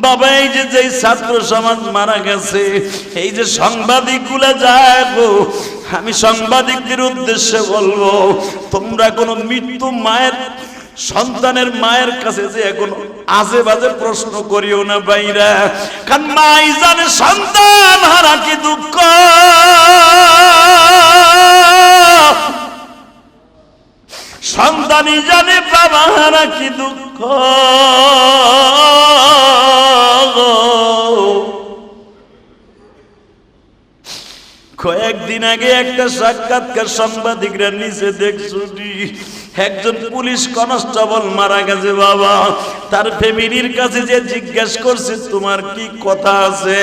বাবা এই যে ছাত্র সমাজ মারা গেছে, এই যে সাংবাদিকগুলো যায় গো, আমি সাংবাদিকদের উদ্দেশ্যে বলবো, তোমরা কোনো মৃত্যু মায়ের সন্তানের মায়ের কাছে যে এখন আজে বাজে প্রশ্ন করিও না বাইরা, কারণ মাই জানে সন্তান হারা কি দুঃখ, সন্তানই জানে বাবা হারা কি দুঃখ। কয়েকদিন আগে একটা সাক্ষাৎকার সাংবাদিকরা নিচে দেখছো, একজন পুলিশ কনস্টেবল মারা গেছে বাবা, তার ফ্যামিলির কাছে যে জিজ্ঞেস করছে তোমার কি কথা আছে,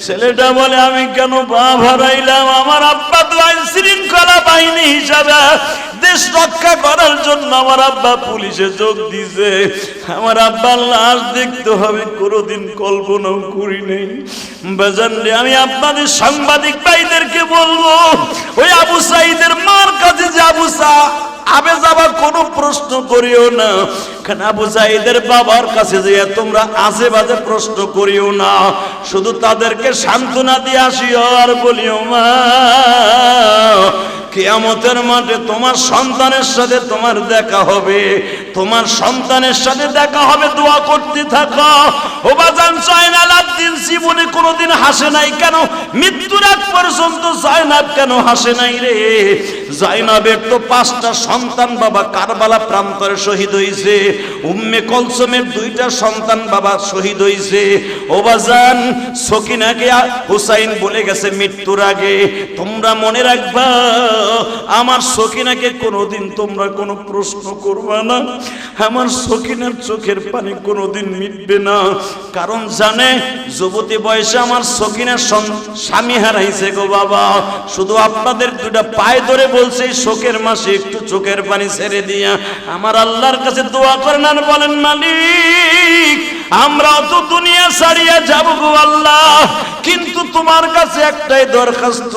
ছেলেটা বলে আমি কেন বাপ হারাইলাম, আমার আব্বা তো আইন শৃঙ্খলা বাহিনী হিসাবে দেশ রক্ষা করার জন্য আমার আব্বা পুলিশে যোগ দিয়েছে, আমার আব্বার লাশ দেখতে হবে কোনোদিন কল্পনাও করি নেই। বাজানরে আমি আপনাদের সাংবাদিক ভাইদেরকে বলবো, ওই আবু সাঈদের মার কাছে যে আবে যাবার কোনো প্রশ্ন করিও না, কারণ আবু সাঈদের বাবার কাছে যে তোমরা আজে বাজে প্রশ্ন করিও না, শুধু তাদেরকে সান্ত্বনা দিয়ে আসিও আর বলিও মা কিয়ামতের মাঠে তোমার সন্তানের সাথে তোমার দেখা হবে, তোমার সন্তানের সাথে দেখা হবে, দোয়া করতে থাকো। ও বাজান জয়নাল আব্দিন জীবনে কোনোদিন হাসে নাই কেন, মৃত্যুর আগ পর্যন্ত জয়নাব কেন হাসে নাই রে? জয়নাবের তো 5টা সন্তান বাবা কারবালা প্রান্তরে শহীদ হইছে, উম্মে কুলসুমের 2টা সন্তান বাবা শহীদ হইছে। ও বাজান সকিনাকে হুসাইন বলে গেছে মৃত্যুর আগে, তোমরা মনে রাখবা আমার সকিনাকে কোনোদিন তোমরা কোনো প্রশ্ন করবা না, আমার সকিনার চোখের পানি কোনোদিন মিটবে না, কারণ জানে যুবতী বয়সে আমার সকিনার স্বামী হারাইছে গো বাবা, শুধু আপনাদের 2টা পায়ে ধরে বলছে শোকের মাসে একটু চোখের পানি ছেড়ে দিয়া আমার আল্লাহর কাছে দোয়া করেন আর বলেন মালিক আমরা তো দুনিয়া ছাড়িয়ে যাব গো আল্লাহ, কিন্তু তোমার কাছে একটাই দরখাস্ত,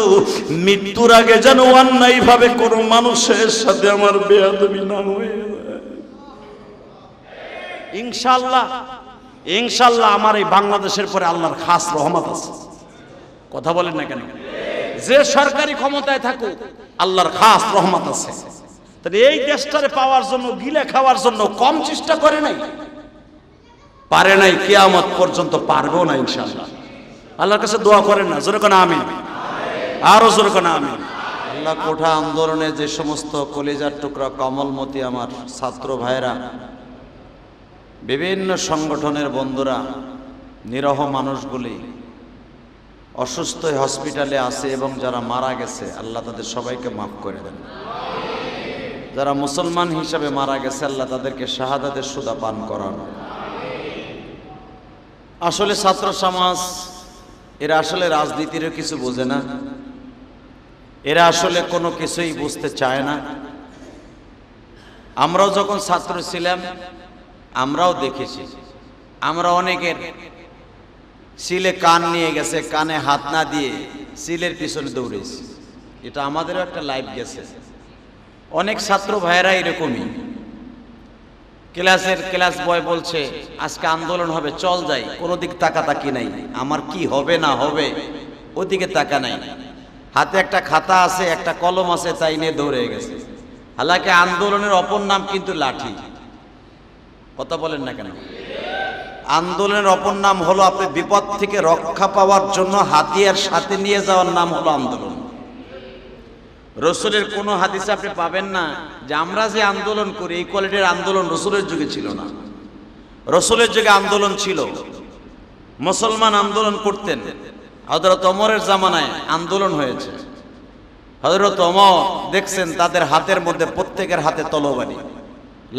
মৃত্যুর আগে যেন অন্যায় ভাবে কোনো মানুষের সাথে আমার বেয়াদবি না হয়ে যায়। ইনশাআল্লাহ ইনশাআল্লাহ আমার এই বাংলাদেশের পরে আল্লাহর খাস রহমত আছে। কথা বলেন না কেন? যে সরকারি ক্ষমতায় থাকুক আল্লাহর খাস রহমত আছে। তাহলে এই দেশটারে পাওয়ার জন্য গিলে খাওয়ার জন্য কম চেষ্টা করে নাই, পারে নাই, কিয়ামত পর্যন্ত পারবেও না ইনশাআল্লাহ। আল্লাহর কাছে দোয়া করেন না, জোরে কোন আমিন, আরো জোরে কোন আমিন। আল্লাহ কোঠা আন্দোলনে যে সমস্ত কলিজার টুকরা কমলমতি আমার ছাত্র ভাইরা, বিভিন্ন সংগঠনের বন্ধুরা, নিরহ মানুষগুলি অসুস্থ হসপিটালে আছে এবং যারা মারা গেছে আল্লাহ তাদের সবাইকে মাফ করে দেন। যারা মুসলমান হিসাবে মারা গেছে আল্লাহ তাদেরকে শাহাদাতের সুদা পান করান। আসলে ছাত্র সমাজ এরা আসলে রাজনীতিরও কিছু বোঝে না, এরা আসলে কোনো কিছুই বুঝতে চায় না। আমরাও যখন ছাত্র ছিলাম আমরাও দেখেছি, আমরা অনেকের সিলে কান নিয়ে গেছে, কানে হাত না দিয়ে সিলের পিছনে দৌড়েছি, এটা আমাদেরও একটা লাইফ গেছে। অনেক ছাত্র ভাইয়েরা এরকমই, ক্লাস বয় বলছে আজকে আন্দোলন হবে চল যাই, কোনো দিক তাকাতাকি নাই, আমার কি হবে না হবে ওদিকে তাকা নাই, হাতে একটা খাতা আছে একটা কলম আছে তাই নিয়ে দৌড়ে গেছে। হালাকি আন্দোলনের অপর নাম কিন্তু লাঠি। কথা বলেন না কেন? আন্দোলনের অপর নাম হলো আপনি বিপদ থেকে রক্ষা পাওয়ার জন্য হাতিয়ার সাথে নিয়ে যাওয়ার নাম হলো আন্দোলন। রসুলের কোনো হাদিসে আপনি পাবেন না যে আমরা যে আন্দোলন করি এই কোয়ালিটির আন্দোলন রসুলের যুগে ছিল না। রসুলের যুগে আন্দোলন ছিল, মুসলমান আন্দোলন করতেন। হযরত ওমরের জামানায় আন্দোলন হয়েছে, হযরত ওমর দেখছেন তাদের হাতের মধ্যে প্রত্যেকের হাতে তলোয়ারি,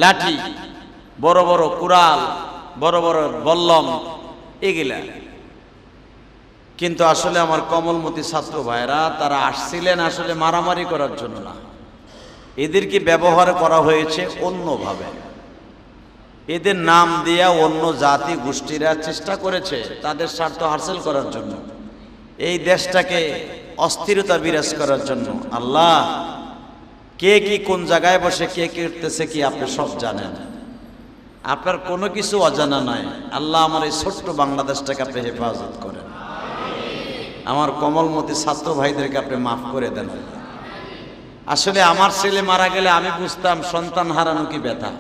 লাঠি, বড় বড় কুড়াল, বড় বড় বল্লম এগুলা। কিন্তু আসলে আমার কমলমতি ছাত্র ভাইরা তারা আসছিলেন আসলে মারামারি করার জন্য না, এদেরকে ব্যবহার করা হয়েছে অন্যভাবে। এদের নাম দিয়া অন্য জাতি গোষ্ঠীরা চেষ্টা করেছে তাদের স্বার্থ হাসিল করার জন্য, এই দেশটাকে অস্থিরতা বিরাজ করার জন্য। আল্লাহ কে কি কোন জায়গায় বসে কে কি করতেছে কি আপনি সব জানেন। আপনার কোনো কিছু অজানা নাই। আল্লাহ আমার এই ছোট্ট বাংলাদেশটাকে আপনি হেফাজত করেন। আমার কমলমতি ছাত্র ভাইদেরকে আপনি মাফ করে দেন। আসলে আমার ছেলে মারা গেলে আমি বুঝতাম সন্তান হারানো কি ব্যথা।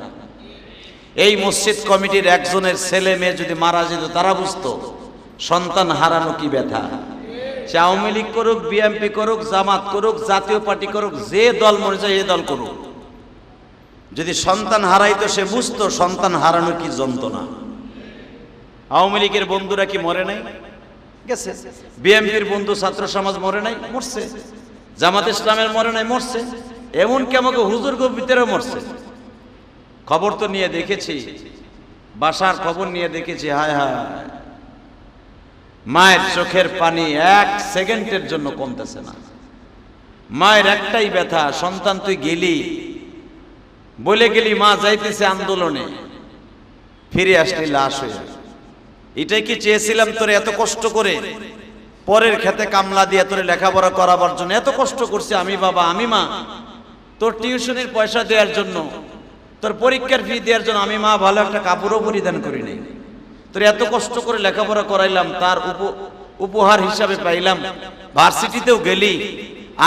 এই মসজিদ কমিটির একজনের ছেলে মেয়ে যদি মারা যেত তারা বুঝতো সন্তান হারানো কি ব্যথা। সে আওয়ামী লীগ করুক, বিএনপি করুক, জামাত করুক, জাতীয় পার্টি করুক, যে দল মরে যায় এ দল করুক, যদি সন্তান হারাইতো সে বুঝতো সন্তান হারানো কি যন্ত্রণা। আওয়ামী লীগের বন্ধুরা কি মরে নাই? গেছে। বিএনপির বন্ধু ছাত্র সমাজ মরে নাই? মরছে। জামাত ইসলামের মরে নাই? মরছে। এমনকি আমাকে হুজুর ভিতরেও মরছে। খবর তো নিয়ে দেখেছি, বাসার খবর নিয়ে দেখেছি। হায় হায়, মায়ের চোখের পানি এক সেকেন্ডের জন্য কমতেছে না। মায়ের একটাই ব্যথা, সন্তান তুই গেলি, বলে গেলি মা যাইতেছে আন্দোলনে, ফিরে আসলি লাশ হয়ে। এটাই কি চেয়েছিলাম তোরে এত কষ্ট করে পরের খেতে কামলা দিয়ে তোরে লেখাপড়া করাবার জন্য এত কষ্ট করছি আমি বাবা, আমি মা, তোর টিউশনের পয়সা দেওয়ার জন্য, তোর পরীক্ষার ফি দেওয়ার জন্য আমি মা ভালো একটা কাপড়ও পরিধান করি নাই। তোর এত কষ্ট করে লেখাপড়া করাইলাম, তার উপহার হিসাবে পাইলাম ভার্সিটিতেও গেলি,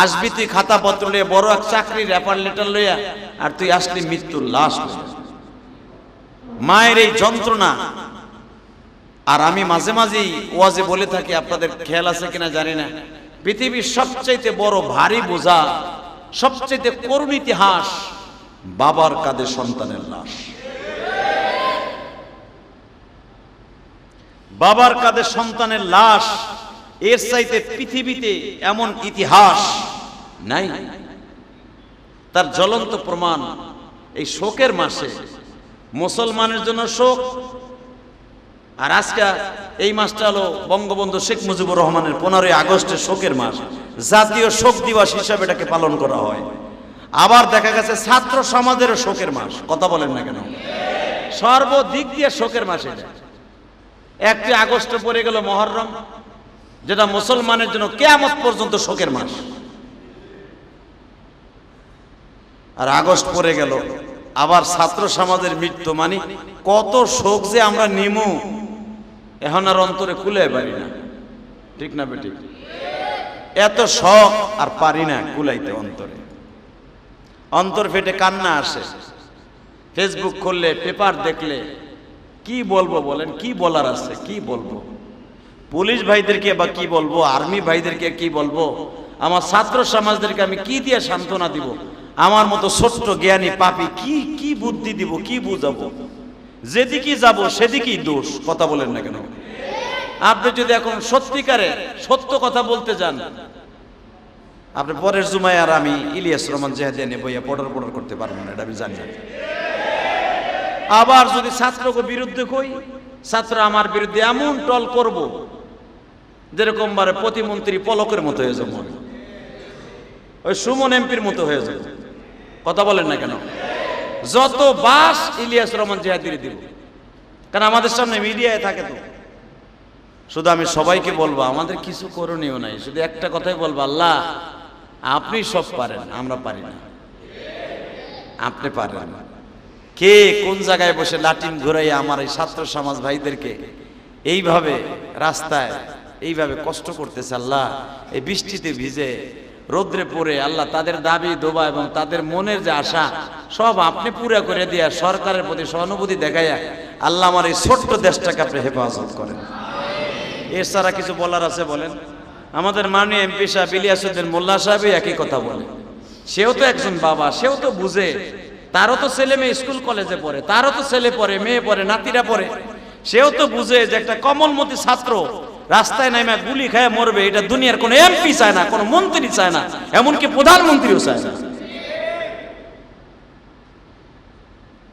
আসবি তুই খাতাপত্র লইয়া, বড় এক চাকরির রেফার লেটার লইয়া, আর তুই আসলি মৃত্যুর লাশ লইয়া। মায়ের এই যন্ত্রণা। আর আমি মাঝে মাঝেই ওয়াজে বলে থাকি, আপনাদের খেয়াল আছে কিনা জানি না, পৃথিবীর সবচাইতে বড় ভারী বোঝা, সবচাইতে করুণ ইতিহাস, বাবার কাঁধে সন্তানের লাশ। বাবার কাঁধে সন্তানের লাশ, এর চাইতে পৃথিবীতে এমন ইতিহাস নাই। তার জ্বলন্ত প্রমাণ এই শোকের মাসে মুসলমানের জন্য শোক। আর আজকে এই মাসটা হলো বঙ্গবন্ধু শেখ মুজিবুর রহমানের 15ই আগস্টের শোকের মাস, জাতীয় শোক দিবস হিসাবে এটাকে পালন করা হয়। আবার দেখা গেছে ছাত্র সমাজেরও শোকের মাস। কথা বলেন না কেন? সর্বদিক দিয়ে শোকের মাস এটা। 1 আগস্টে পড়ে গেল মহররম, যেটা মুসলমানের জন্য কিয়ামত পর্যন্ত শোকের মাস। আর আগস্ট পড়ে গেল, আবার ছাত্র সমাজের মৃত্যু, মানে কত শোক যে আমরা নিমু এখন আর অন্তরে কুলে পারি না। ঠিক না বেটি? এত শোক আর পারি না কুলাইতে। অন্তর ফেটে কান্না আসে। ফেসবুক খুললে, পেপার দেখলে কি বলবো বলেন? কি বলার আছে? কি বলবো? পুলিশ ভাইদেরকে বা কি বলবো, আর্মি ভাইদেরকে কি বলবো, আমার ছাত্র সমাজদেরকে আমি কি দিয়ে সান্ত্বনা দিব? আমার মতো ছোট্ট জ্ঞানী পাপী কি বুদ্ধি দিব, কি বুঝাবো? যেদিকে যাব সেদিকেই দোষ। কথা বলেন না কেন? আপনি যদি এখন সত্যিকারে সত্য কথা বলতে যান, আপনি পরের জুমায় আর আমি ইলিয়াস রহমান জেহাদিয়ানে বইয়া পড়ার করতে পারবো না, এটা আমি জানি। আবার যদি ছাত্রকে বিরুদ্ধে কই, ছাত্র আমার বিরুদ্ধে এমন টল করব যেরকম বারে প্রতিমন্ত্রী পলকের মতো হয়ে যাবো, ওই সুমন এমপির মতো হয়ে যাবো। কথা বলেন না কেন? যত বাস ইলিয়াস রহমান জেহাদিরে দিব, কারণ আমাদের সামনে মিডিয়ায় থাকে তো। শুধু আমি সবাইকে বলবো, আমাদের কিছু করণীয় নাই, শুধু একটা কথাই বলবো, আল্লাহ আপনি সব পারেন, আমরা পারি না। আপনি পারেন। কে কোন জায়গায় বসে লাটিম ঘুরাইয়া আমার এই ছাত্র সমাজ ভাইদেরকে এইভাবে রাস্তায় এইভাবে কষ্ট করতেছে, আল্লাহ এই বৃষ্টিতে ভিজে রোদ্রে পড়ে, আল্লাহ তাদের দাবি দোবা এবং তাদের মনের যে আশা সব আপনি পুরা করে দিয়া সরকারের প্রতি সহানুভূতি দেখাইয়া আল্লাহ আমার এই ছোট্ট দেশটাকে আপনি হেফাজত করেন। এছাড়া কিছু বলার আছে বলেন? আমাদের মাননীয় এমপি সাহেব ইলিয়াসউদ্দিন মোল্লা সাহেব একই কথা বলে। সেও তো একজন বাবা, সেও তো বুঝে, তারও তো ছেলে মেয়ে স্কুল কলেজে পড়ে, তারও তো ছেলে পড়ে, মেয়ে পড়ে, নাতিরা পড়ে। সেও তো বুঝে যে একটা কমলমতি ছাত্র রাস্তায় নামে গুলি খায় মরবে, এটা দুনিয়ার কোনো এমপি চায় না, কোনো মন্ত্রী চায় না, এমনকি প্রধানমন্ত্রীও চায় না।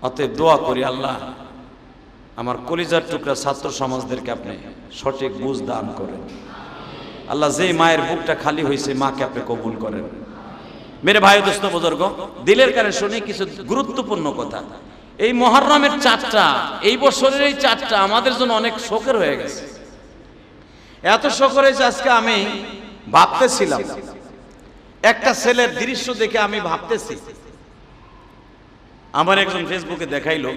অতএব দোয়া করি, আল্লাহ আমার কলিজার টুকরা ছাত্র সমাজদেরকে আপনি সঠিক বুঝ দান করেন। আল্লাহ যেই মায়ের বুকটা খালি হয়েছে, মাকে আপনি কবুল করেন। মেরে ভাই দোস্ত বুজুর্গ, দিলের কানে শুনি কিছু গুরুত্বপূর্ণ কথা। এই মুহররমের চাঁদটা, এই বছরের এই চাঁদটা আমাদের জন্য অনেক শোকের হয়ে গেছে। এত শোক হয়েছে, আজকে আমি ভাবতেছিলাম, একটা ছেলের দৃশ্য দেখে আমি ভাবতেছি, আমার একজন ফেসবুকে দেখাইলো,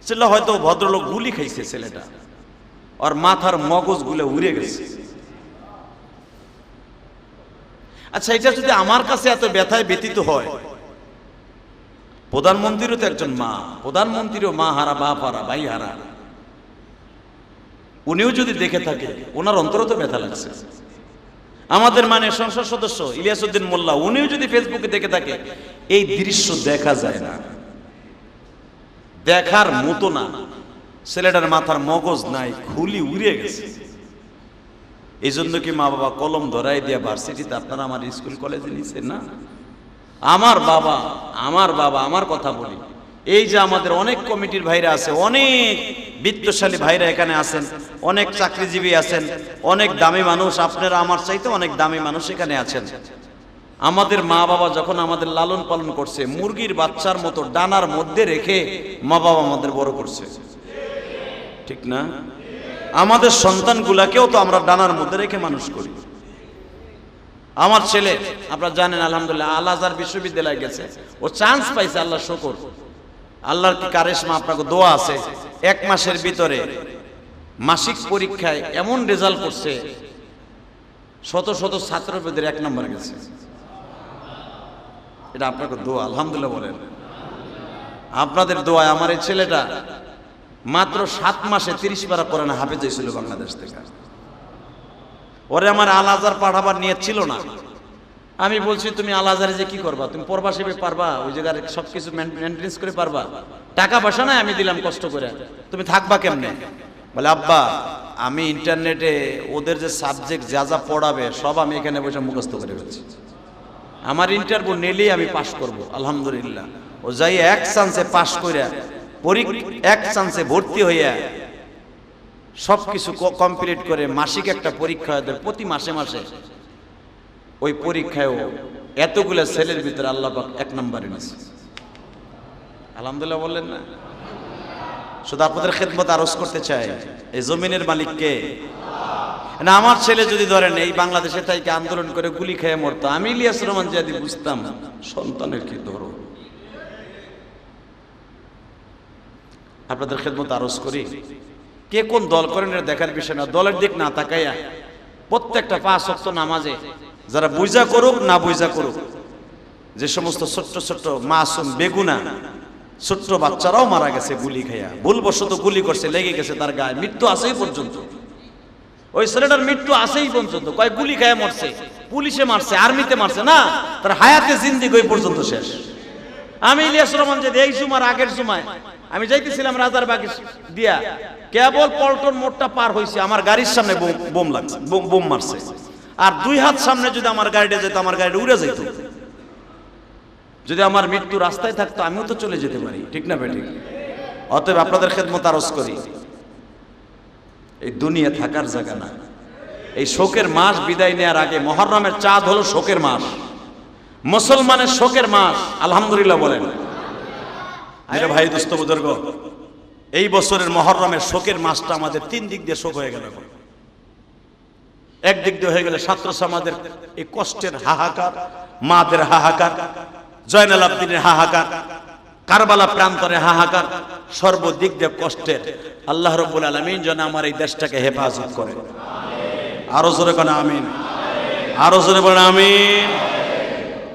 ছেলে হয়তো ভদ্রলোক গুলি খাইছে, ছেলেটা ওর মাথার মগজ গুলো উড়ে গেছে। আচ্ছা, এটা যদি আমার কাছে এত ব্যথায় ব্যতীত হয়, প্রধানমন্ত্রীরও তো একজন মা, প্রধানমন্ত্রীরও মা হারা, বাপ হারা, ভাই হারা, উনিও যদি দেখে থাকে ওনার অন্তরও তো ব্যথা লাগছে। আমাদের মানে সংসদ সদস্য ইলিয়াসউদ্দিন মোল্লা, উনিও যদি ফেসবুকে দেখে থাকে, এই দৃশ্য দেখা যায় না, দেখার মতো না। ছেলেটার মাথার মগজ নাই, খুলি উড়ে গেছে। এই জন্য কি মা বাবা কলম ধরাই দিয়া ভার্সিটিতে আপনারা আমার স্কুল কলেজে নিছেন না? আমার বাবা আমার কথা বলি, এই যে আমাদের অনেক কমিটির ভাইরা আছে, অনেক বিত্তশালী ভাইরা এখানে আছেন, অনেক চাকরিজীবী আছেন, অনেক দামি মানুষ, আপনারা আমার চাইতে অনেক দামি মানুষ এখানে আছেন। আমাদের মা বাবা যখন আমাদের লালন পালন করছে, মুরগির বাচ্চার মতো ডানার মধ্যে রেখে মা বাবা আমাদের বড় করছে, ঠিক না? আমাদের সন্তানগুলাকেও তো আমরা ডানার মধ্যে রেখে মানুষ করি। আমার ছেলে আপনারা জানেন, আলহামদুলিল্লাহ আল আজহার বিশ্ববিদ্যালয়ে গেছে, ও চান্স পাইছে, আল্লাহ শুকর, আল্লাহর কি কারিশমা, আপনাকে দোয়া আছে। 1 মাসের ভিতরে মাসিক পরীক্ষায় এমন রেজাল্ট করছে, শত শত ছাত্রের ভিতরে 1 নম্বর গেছে। এটা আপনাকে দোয়া, আলহামদুলিল্লাহ বলেন। আপনাদের দোয়ায় আমার এই ছেলেটা মাত্র 7 মাসে 30 পারা কোরআন হাফেজ হয়েছিল বাংলাদেশ থেকে। ওরে আমার আল আজহার পাঠাবার নিয়ত ছিল না। আমি বলছি, তুমি আল আজহারে যে কি করবা, তুমি প্রবাসী পারবা, ওই জায়গায় সবকিছু মেনটেন্স করে পারবা, টাকা পয়সা নাই আমি দিলাম কষ্ট করে, তুমি থাকবা কেমনে? বলে আব্বা, আমি ইন্টারনেটে ওদের যে সাবজেক্ট যা যা পড়াবে সব আমি এখানে বসে মুখস্থ করে ফেলছি, আমার ইন্টারভিউ নিলেই আমি পাশ করব। আলহামদুলিল্লাহ ও যাই 1 চান্সে পাশ করে, 1 চান্সে ভর্তি হইয়া সবকিছু কমপ্লিট করে মাসিক একটা পরীক্ষা হয়, প্রতি মাসে মাসে ওই পরীক্ষায়ও এতগুলো ছেলের ভিতরে আল্লাহ পাক 1 নম্বরে নিয়েছে। আলহামদুলিল্লাহ বললেন না? শুধু আপনাদের খেদমত আরজ করতে চাই, এই জমিনের মালিক কে? না, আমার ছেলে যদি ধরেন এই বাংলাদেশে থেকে আন্দোলন করে গুলি খেয়ে মরতো, আমি ইলিয়াস রহমান জিয়াদি বুঝতাম সন্তানের কি ধরো। আপনাদের খেদমত আরজ করি, কে কোন দল করেন এটা দেখার বিষয় না, দলের দিক না তাকাইয়া প্রত্যেকটা 5 ওয়াক্ত নামাজে যারা বুঝা করুক না বুঝা করুক, যে সমস্ত ছোট্ট ছোট্ট মাসুম বেগুনা ছোট্ট বাচ্চারাও মারা গেছে গুলি খাইয়া, ভুলবশত গুলি করছে, লেগে গেছে তার গায়ে, মৃত্যু আসেই পর্যন্ত। ওই ছেলেটার মৃত্যু আসেই পর্যন্ত, কয় গুলি খাইয়া মরছে, পুলিশে মারছে, আর্মিতে মারছে না, তার হায়াতে জিন্দেগি ওই পর্যন্ত শেষ। আমি ইলিয়াস রহমান যে এই জুমার আগের জুমায় আমি যাইতেছিলাম রাজারবাগে দিয়া, কেবল পল্টন মোড়টা পার হইছে, আমার গাড়ির সামনে বোম লাগছে, বোম মারছে, আর 2 হাত সামনে যদি আমার গাড়িটা যেত, আমার গাড়িটা উড়ে যেত। যদি আমার মৃত্যু রাস্তায় থাকতো আমিও তো চলে যেতে পারি, ঠিক না বেঠিক? অতএব আপনাদের খেদমত আরজ করি, এই দুনিয়া থাকার জায়গা না। এই শোকের মাস বিদায় নেওয়ার আগে, মুহররমের চাঁদ হলো শোকের মাস, মুসলমানের শোকের মাস, আলহামদুলিল্লাহ বলেন। আরে ভাই দোস্ত বুজুর্গ, এই বছরের মুহররমের শোকের মাসটা আমাদের 3 দিক দিয়ে শোক হয়ে গেল। এক দিক দিয়ে হয়ে গেলে ছাত্র সমাজের এই কষ্টের হাহাকার, মাদের হাহাকার, জয়নাল আবদিনের হাহাকার, কারবালা প্রান্তরে হাহাকার, সর্বদিক দিয়ে কষ্টের। আল্লাহ রাব্বুল আলামিন যেন আমার এই দেশটাকে হেফাজত করে। আরো জোরে বলেন আমিন, আরো জোরে বলেন আমিন।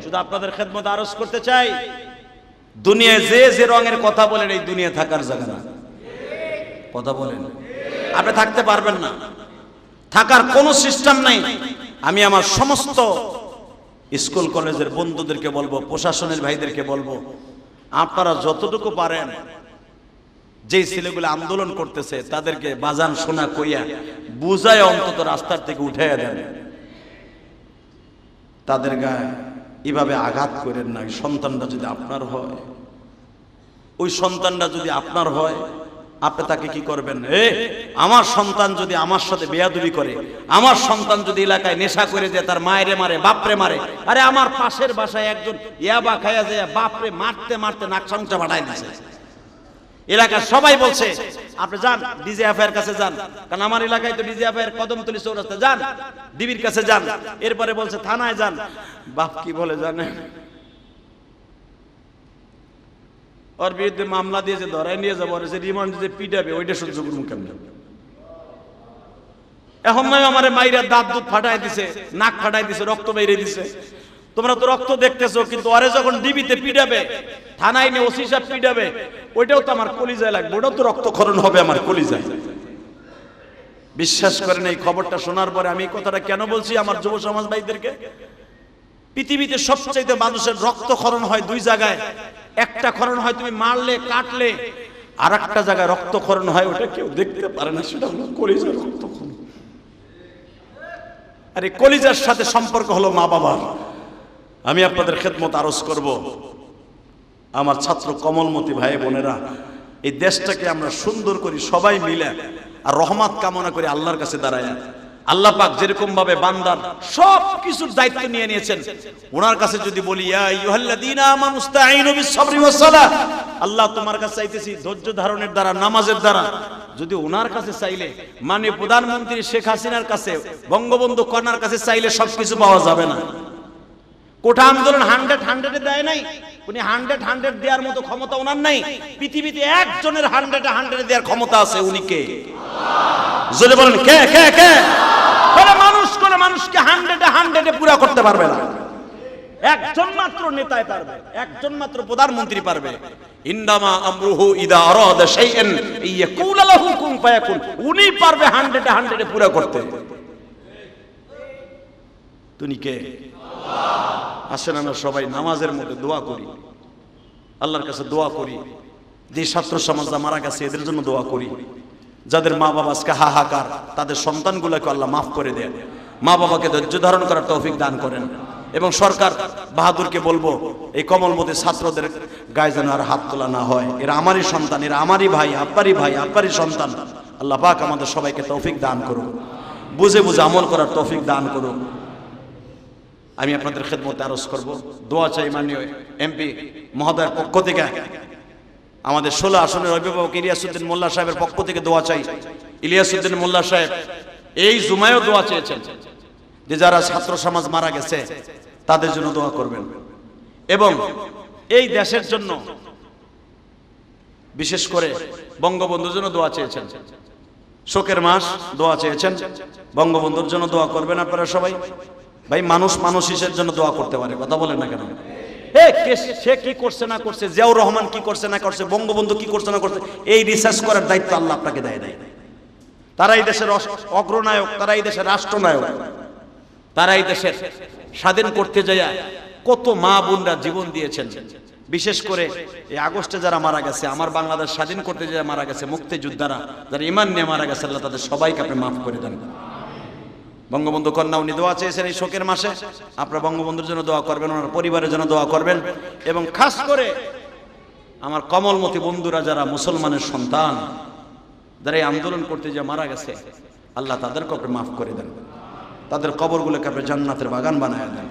শুধু আপনাদের খেদমত আরজ করতে চাই, দুনিয়ায় যে যে রঙের কথা বলেন, এই দুনিয়া থাকার জায়গা না। কথা বলেন, আপনি থাকতে পারবেন না, থাকার কোনো সিস্টেম নাই। আমি আমার সমস্ত স্কুল কলেজের বন্ধুদেরকে বলবো, প্রশাসনের ভাইদেরকে বলবো, আপনারা যতটুকু পারেন যেই ছেলেগুলো আন্দোলন করতেছে তাদেরকে বাজান শোনা কইয়া বুঝায় অন্তত রাস্তার থেকে উঠাইয়া দেন। তাদের গায়ে এভাবে আঘাত করেন না। সন্তানটা যদি আপনার হয়, ওই সন্তানটা যদি আপনার হয়, আপনি তাকে কি করবেন? আমার সন্তান যদি আমার সাথে বেয়াদবি করে, আমার সন্তান যদি এলাকায় নেশা করে যে তার মায়েরে মারে, বাপরে মারে, আরে আমার পাশের বাসায় একজন ইয়াবা খাইয়া যায় বাপরে মারতে মারতে নাকসাংটা বাড়াই দিছে, এলাকার সবাই বলছে আপনি যান ডিজিএফআইয়ের কাছে যান, কারণ আমার এলাকায় তো ডিজিএফআইয়ের কদমতলী চৌরাস্তা, যান ডিবির কাছে যান, এরপরে বলছে থানায় যান। বাপ কি বলে জানেন? ওর বিরুদ্ধে মামলা দিয়ে যে ধরায় নিয়ে যাবো, আর যে রিমান্ড যে পিটাবে ওইটা সহ্য করুন কেমন? এখন নয় আমারে মাইরা দাঁত দুধ ফাটাই দিছে, নাক ফাটাই দিছে, রক্ত বেরিয়ে দিছে। তোমরা তো রক্ত দেখতেছো, কিন্তু আরে যখন ডিবিতে পিটাবে, থানায় নিয়ে ওসি সাহেব পিটাবে, ওইটাও তো আমার কলিজায় লাগবে, ওটাও তো রক্তক্ষরণ হবে আমার কলিজায়। বিশ্বাস করেন এই খবরটা শোনার পরে আমি এই কথাটা কেন বলছি আমার যুব সমাজ ভাইদেরকে? পৃথিবীতে সবচাইতে মানুষের রক্তক্ষরণ হয় দুই জায়গায়। একটা ক্ষরণ হয় তুমি মারলে কাটলে, আর একটা জায়গায় রক্তক্ষরণ হয় ওটা কেউ দেখতে পারে না, সেটা হলো কলিজার রক্তক্ষরণ। আর এই কলিজার সাথে সম্পর্ক হলো মা বাবার। আমি আপনাদের খেদমত আরজ করব, আমার ছাত্র কমলমতি ভাই বোনেরা, এই দেশটাকে আমরা সুন্দর করি সবাই মিলে, আর রহমত কামনা করি আল্লাহর কাছে দাঁড়ায়। আল্লাহ পাক যেরকম ভাবে বান্দার সব কিছুর দায়িত্ব নিয়ে নিয়েছেন, ওনার কাছে যদি বলি ইয়া আইয়ুহাল্লাযীনা আমানু ইসতাঈনু বিস-সাবরি ওয়াস-সালাহ, আল্লাহ তোমার কাছে চাইতেছি ধৈর্য ধারণের দ্বারা, নামাজের দ্বারা, যদি ওনার কাছে চাইলে, মানে প্রধানমন্ত্রী শেখ হাসিনার কাছে, বঙ্গবন্ধু কন্যার কাছে চাইলে সবকিছু পাওয়া যাবে না। কোটা আন্দোলন 100 দেয় নাই, উনি 100 দেওয়ার মতো ক্ষমতা ওনার নাই। পৃথিবীতে একজনের 100 দেওয়ার ক্ষমতা আছে, উনি কে? যদি বলেন কে কে কে? বলে মানুষ করে মানুষকে 100 পুরা করতে পারবে না। একজন মাত্র নেতায় পারবে, একজন মাত্র প্রধানমন্ত্রী পারবে। ইন্নামা আমরুহু ইদা আরাদা শাইআন ইয়াকুলু লাহু কুন ফায়াকুন, উনি পারবে 100 পুরা করতে। তুমি কে? আসেন আমরা সবাই নামাজের মধ্যে দোয়া করি, আল্লাহর কাছে দোয়া করি। যে ছাত্র সমাজরা মারা গেছে এদের জন্য দোয়া করি, যাদের মা বাবা আজকে হাহাকার, তাদের সন্তানগুলোকে আল্লাহ মাফ করে দেন, মা বাবাকে ধৈর্য ধারণ করার তৌফিক দান করেন। এবং সরকার বাহাদুরকে বলবো, এই কমলমতি ছাত্রদের গায়ে যেন আর হাত তোলা না হয়। এরা আমারই সন্তান, এরা আমারই ভাই, আপনারই সন্তান। আল্লাহ পাক আমাদের সবাইকে তৌফিক দান করুন, বুঝে বুঝে আমল করার তৌফিক দান করুন। আমি আপনাদের খেদমতে আরজ করব, দোয়া চাই মাননীয় এমপি মহোদয়ের পক্ষ থেকে, আমাদের 16 আসনের অভিভাবক ইলিয়াসউদ্দিন মোল্লা সাহেবের পক্ষ থেকে দোয়া চাই। ইলিয়াসউদ্দিন মোল্লা সাহেব এই জুমায়ও দোয়া চেয়েছেন যে যারা ছাত্র সমাজ মারা গেছে তাদের জন্য দোয়া করবেন, এবং এই দেশের জন্য বিশেষ করে বঙ্গবন্ধুর জন্য দোয়া চেয়েছেন। শোকের মাস, দোয়া চেয়েছেন, বঙ্গবন্ধুর জন্য দোয়া করবেন আপনারা সবাই। ভাই মানুষ মানুষের জন্য দোয়া করতে পারে, কথা বলেন না কেন? সে কি করছে না করছে, জিয়াউর রহমান কি করছে না করছে, বঙ্গবন্ধু কি করছে না করছে, এই রিসার্চ করার দায়িত্ব আল্লাহ আপনাকে দেয় নাই। তারা এই দেশের অগ্রনায়ক, তারা এই দেশের রাষ্ট্রনায়ক, তারা এই দেশের স্বাধীন করতে যায় কত মা বোনরা জীবন দিয়েছেন। বিশেষ করে এই আগস্টে যারা মারা গেছে, আমার বাংলাদেশ স্বাধীন করতে যারা মারা গেছে, মুক্তিযোদ্ধারা যারা ঈমান নিয়ে মারা গেছে, আল্লাহ তাদের সবাইকে আপনি মাফ করে দেন। বঙ্গবন্ধু কন্যা উনি দোয়া চেয়েছেন এই শোকের মাসে, আপনারা বঙ্গবন্ধুর জন্য দোয়া করবেন, ওনার পরিবারের জন্য দোয়া করবেন, এবং খাস করে আমার কমলমতি বন্ধুরা যারা মুসলমানের সন্তান, যারা এই আন্দোলন করতে যে মারা গেছে, আল্লাহ তাদেরকে আপনি মাফ করে দেন, তাদের কবরগুলোকে আপনি জান্নাতের বাগান বানায় দেন।